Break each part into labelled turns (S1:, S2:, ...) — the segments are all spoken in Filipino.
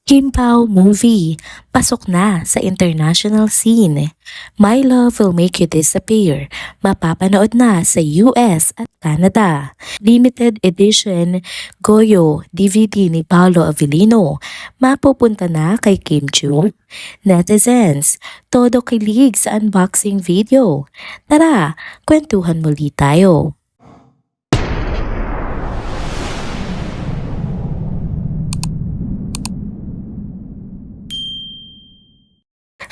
S1: Kim Pao movie, pasok na sa international scene. My Love Will Make You Disappear, mapapanood na sa US at Canada. Limited edition Goyo DVD ni Paolo Avellino, mapupunta na kay Kim Chu. Netizens, todo kilig sa unboxing video. Tara, kwentuhan muli tayo.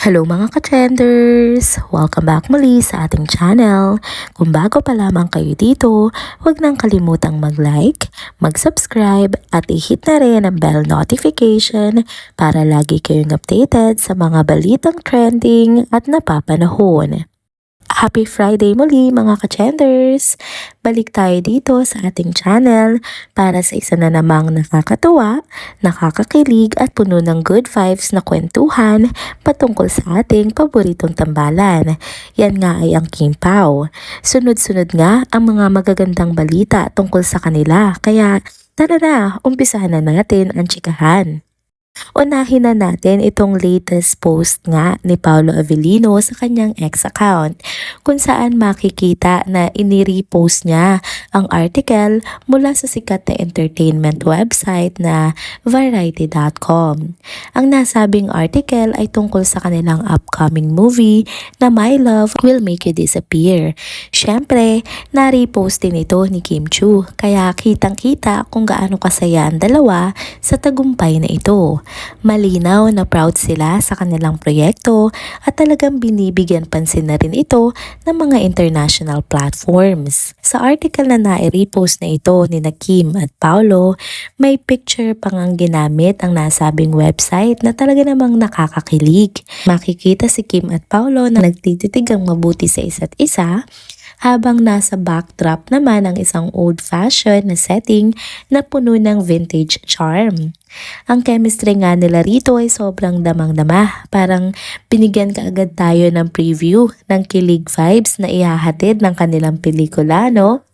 S1: Hello mga ka-trenders! Welcome back muli sa ating channel. Kung bago pa lamang kayo dito, huwag nang kalimutang mag-like, mag-subscribe at i-hit na rin ang bell notification para lagi kayong updated sa mga balitang trending at napapanahon. Happy Friday muli mga ka-trenders! Balik tayo dito sa ating channel para sa isa na namang nakakatuwa, nakakakilig at puno ng good vibes na kwentuhan patungkol sa ating paboritong tambalan. Yan nga ay ang Kim Pao. Sunod-sunod nga ang mga magagandang balita tungkol sa kanila, kaya tara na, umpisahan na natin ang chikahan. Unahin na natin itong latest post nga ni Paolo Avellino sa kanyang ex account kung saan makikita na inirepost niya ang article mula sa sikat na entertainment website na Variety.com. Ang nasabing article ay tungkol sa kanilang upcoming movie na My Love Will Make You Disappear. Siyempre, na-repost din ito ni Kim Chu, kaya kitang-kita kung gaano kasaya ang dalawa sa tagumpay na ito. Malinaw na proud sila sa kanilang proyekto at talagang binibigyan pansin na rin ito ng mga international platforms. Sa article na nai-repost na ito ni Kim at Paolo, may picture pang ang ginamit ang nasabing website na talaga namang nakakakilig. Makikita si Kim at Paolo na nagtititigang mabuti sa isa't isa, habang nasa backdrop naman ang isang old-fashioned na setting na puno ng vintage charm. Ang chemistry nga nila rito ay sobrang damang-dama. Parang binigyan kaagad tayo ng preview ng kilig vibes na ihahatid ng kanilang pelikula, no?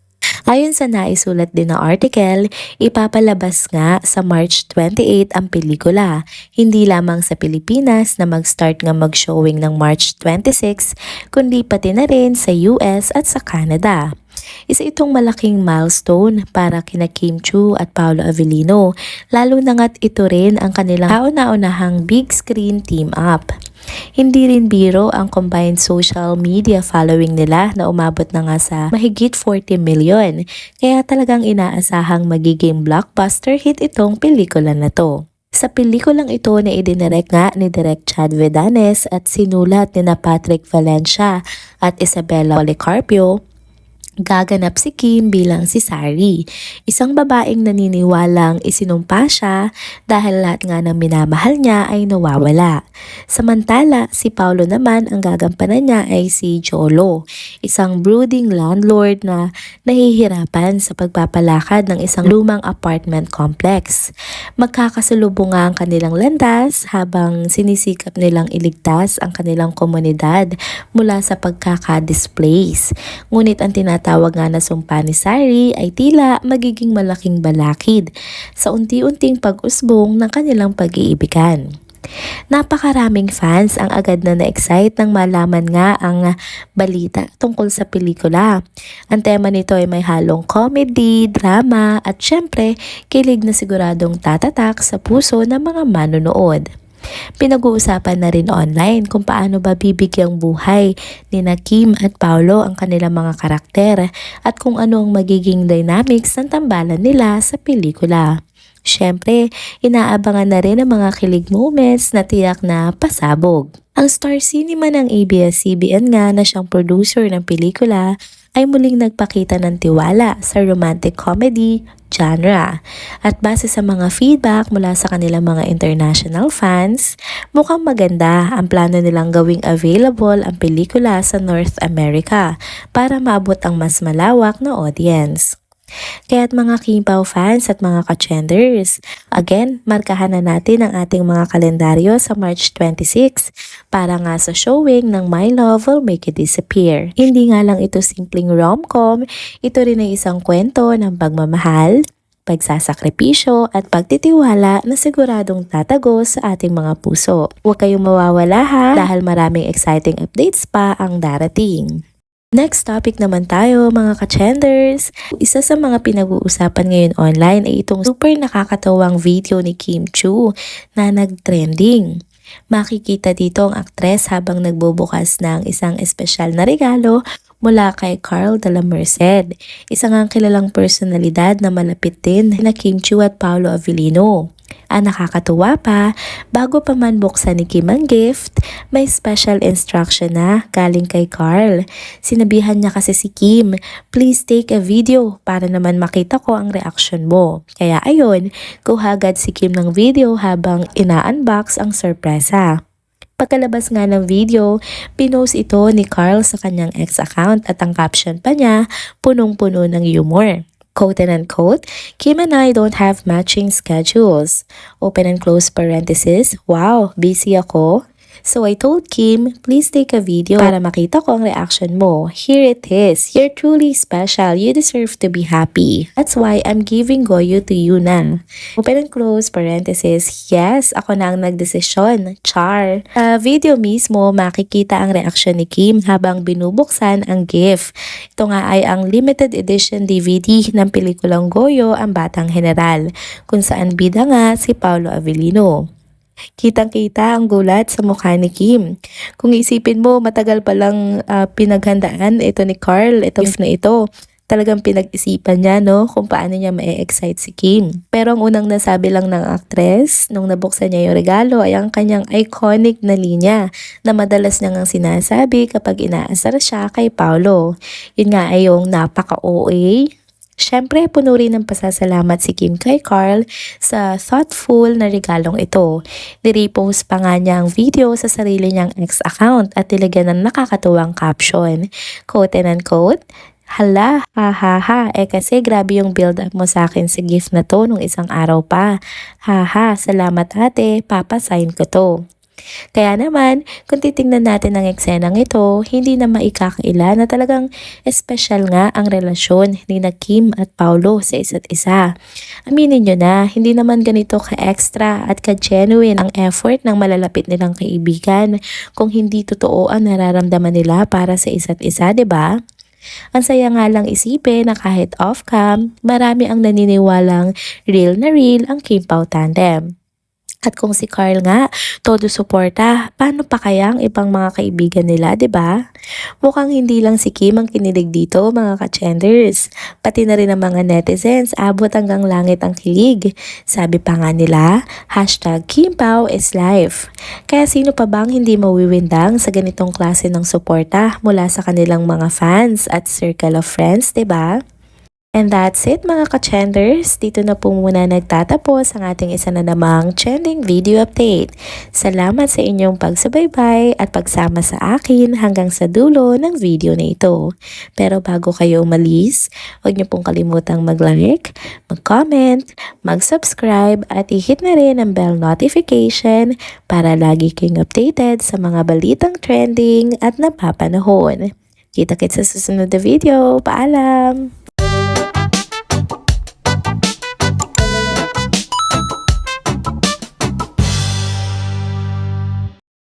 S1: Ayon sa naisulat din na article, ipapalabas nga sa March 28 ang pelikula, hindi lamang sa Pilipinas na mag-start nga mag-showing ng March 26, kundi pati na rin sa US at sa Canada. Isa itong malaking milestone para kina Kim Chu at Paolo Avellino, lalo na nga't ito rin ang kanilang kauna-unahang big screen team up. Hindi rin biro ang combined social media following nila na umabot na nga sa mahigit 40 million, kaya talagang inaasahang magiging blockbuster hit itong pelikula na to. Sa pelikulang ito na idinirect nga ni Direk Chad Vedanes at sinulat ni na Patrick Valencia at Isabella Policarpio, gaganap si Kim bilang si Sari, isang babaeng naniniwalang isinumpa siya dahil lahat nga ng minamahal niya ay nawawala. Samantala, si Paolo naman ang gagampanan niya ay si Jolo, isang brooding landlord na nahihirapan sa pagpapalakad ng isang lumang apartment complex. Magkakasalubong nga ang kanilang landas habang sinisikap nilang iligtas ang kanilang komunidad mula sa pagkaka-displace. Ngunit ang tinatawag nga na sumpa ni Sari ay tila magiging malaking balakid sa unti-unting pag-usbong ng kanilang pag-iibigan. Napakaraming fans ang agad na na-excite nang malaman nga ang balita tungkol sa pelikula. Ang tema nito ay may halong comedy, drama at syempre kilig na siguradong tatatak sa puso ng mga manonood. Pinag-uusapan na rin online kung paano ba bibigyang buhay ni Kim at Paolo ang kanilang mga karakter at kung ano ang magiging dynamics ng tambalan nila sa pelikula. Siyempre, inaabangan na rin ang mga kilig moments na tiyak na pasabog. Ang Star Cinema ng ABS-CBN nga na siyang producer ng pelikula ay muling nagpakita ng tiwala sa romantic comedy genre. At base sa mga feedback mula sa kanilang mga international fans, mukhang maganda ang plano nilang gawing available ang pelikula sa North America para maabot ang mas malawak na audience. Kaya't mga Kim Pao fans at mga ka-trenders, again, markahan na natin ang ating mga kalendaryo sa March 26 para nga sa showing ng My Love Will Make You Disappear. Hindi nga lang ito simpleng rom-com, ito rin ay isang kwento ng pagmamahal, pagsasakripisyo at pagtitiwala na siguradong tatago sa ating mga puso. Huwag kayong mawawala ha dahil maraming exciting updates pa ang darating. Next topic naman tayo mga ka-chenders. Isa sa mga pinag-uusapan ngayon online ay itong super nakakatawang video ni Kim Chiu na nag-trending. Makikita dito ang aktres habang nagbubukas ng isang espesyal na regalo mula kay Carl de la Merced, isang kilalang personalidad na malapit din na Kim Chiu at Paolo Avellino. Ang nakakatuwa pa, bago pa man buksan ni Kim ang gift, may special instruction na galing kay Carl. Sinabihan niya kasi si Kim, please take a video para naman makita ko ang reaction mo. Kaya ayun, kuha agad si Kim ng video habang ina-unbox ang sorpresa. Pagkalabas nga ng video, pinost ito ni Carl sa kanyang ex account at ang caption pa niya, punong-puno ng humor. Quote and unquote, Kim and I don't have matching schedules. Open and close parenthesis, wow, busy ako. So I told Kim, please take a video para makita ko ang reaction mo. Here it is. You're truly special. You deserve to be happy. That's why I'm giving Goyo to you na. Open and close parenthesis, yes, ako na ang nagdesisyon. Char. Sa video mismo, makikita ang reaction ni Kim habang binubuksan ang gift. Ito nga ay ang limited edition DVD ng pelikulang Goyo, ang Batang General, kung saan bida nga si Paolo Avellino. Kitang-kita ang gulat sa mukha ni Kim. Kung isipin mo, matagal palang pinaghandaan ito ni Carl, ito gift na ito. Talagang pinag-isipan niya no, kung paano niya ma-excite si Kim. Pero ang unang nasabi lang ng actress nung nabuksan niya yung regalo ay ang kanyang iconic na linya na madalas niyang sinasabi kapag inaasar siya kay Paolo. Yun nga ay yung napaka-OA. Siyempre, puno rin ng pasasalamat si Kim kay Carl sa thoughtful na regalong ito. Nirepost pa nga niya ang video sa sarili niyang ex account at nilagyan ng nakakatuwang caption. Quote and unquote, hala, ha ha ha, kasi grabe yung build up mo sa akin sa gift na to nung isang araw pa. Ha ha, salamat ate, papasign ko to. Kaya naman, kung titingnan natin ang eksenang ito, hindi na maikakaila na talagang espesyal nga ang relasyon ni na Kim at Paolo sa isa't isa. Aminin nyo na, hindi naman ganito ka-extra at ka-genuine ang effort ng malalapit nilang kaibigan kung hindi totoo ang nararamdaman nila para sa isa't isa, 'di ba? Ang saya nga lang isipin na kahit off-cam, marami ang naniniwalang real na real ang Kim Pao tandem. At kung si Carl nga, todo suporta, paano pa kaya ang ibang mga kaibigan nila, 'di ba? Mukhang hindi lang si Kim ang kinilig dito, mga ka-chenders. Pati na rin ang mga netizens, abot hanggang langit ang kilig. Sabi pa nga nila, #KimPao is life. Kaya sino pa bang hindi mawiwindang sa ganitong klase ng suporta mula sa kanilang mga fans at circle of friends, 'di ba? And that's it mga ka-chenders. Dito na po muna nagtatapos ang ating isa na namang trending video update. Salamat sa inyong pagsubaybay at pagsama sa akin hanggang sa dulo ng video na ito. Pero bago kayo umalis, huwag niyo pong kalimutang mag-like, mag-comment, mag-subscribe at i-hit na rin ang bell notification para lagi kayong updated sa mga balitang trending at napapanahon. Kita-kits sa susunod na video. Paalam!